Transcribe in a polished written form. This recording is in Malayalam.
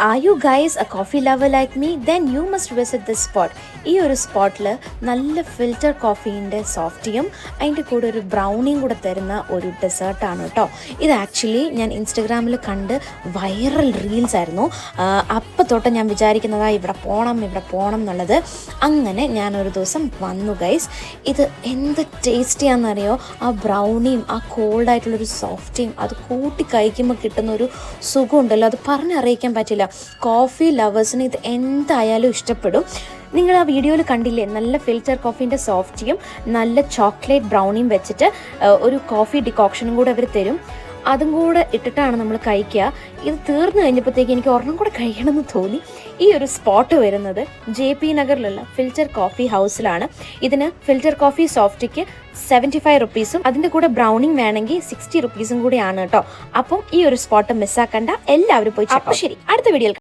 Are you guys a coffee lover like me? Then you must visit this spot. ഈ ഒരു സ്പോട്ടിൽ നല്ല ഫിൽറ്റർ കോഫീൻ്റെ സോഫ്റ്റിയും അതിൻ്റെ കൂടെ ഒരു ബ്രൗണിയും കൂടെ തരുന്ന ഒരു ഡെസേർട്ടാണ് കേട്ടോ. ഇത് ആക്ച്വലി ഞാൻ ഇൻസ്റ്റഗ്രാമിൽ കണ്ട് വൈറൽ റീൽസ് ആയിരുന്നു. അപ്പം തൊട്ട് ഞാൻ വിചാരിക്കുന്നതാണ് ഇവിടെ പോകണം എന്നുള്ളത്. അങ്ങനെ ഞാനൊരു ദിവസം വന്നു ഗൈസ്. ഇത് എന്ത് ടേസ്റ്റിയാണെന്നറിയോ? ആ ബ്രൗണിയും ആ കോൾഡായിട്ടുള്ളൊരു സോഫ്റ്റിയും അത് കൂട്ടി കഴിക്കുമ്പോൾ കിട്ടുന്ന ഒരു സുഖമുണ്ടല്ലോ, അത് പറഞ്ഞറിയിക്കാൻ പറ്റില്ല. കോഫി ലവേഴ്സിന് ഇത് എന്തായാലും ഇഷ്ടപ്പെടും. നിങ്ങൾ ആ വീഡിയോയിൽ കണ്ടില്ലേ, നല്ല ഫിൽറ്റർ കോഫീൻ്റെ സോഫ്റ്റിയും നല്ല ചോക്ലേറ്റ് ബ്രൗണിയും വെച്ചിട്ട് ഒരു കോഫി ഡിക്കോക്ഷനും കൂടെ അവർ തരും. അതും കൂടെ ഇട്ടിട്ടാണ് നമ്മൾ കഴിക്കുക. ഇത് തീർന്നു കഴിഞ്ഞപ്പോഴത്തേക്ക് എനിക്ക് ഒരെണ്ണം കൂടെ കഴിക്കണമെന്ന് തോന്നി. ഈ ഒരു സ്പോട്ട് വരുന്നത് JP നഗറിലുള്ള ഫിൽറ്റർ കോഫി ഹൗസിലാണ്. ഇതിന് ഫിൽറ്റർ കോഫി സോഫ്റ്റിക്ക് 75 റുപ്പീസും അതിൻ്റെ കൂടെ ബ്രൗണിങ് വേണമെങ്കിൽ 60 റുപ്പീസും കൂടിയാണ് കേട്ടോ. അപ്പം ഈ ഒരു സ്പോട്ട് മിസ്സാക്കണ്ട, എല്ലാവരും പോയി. അപ്പോൾ ശരി, അടുത്ത വീഡിയോയിൽ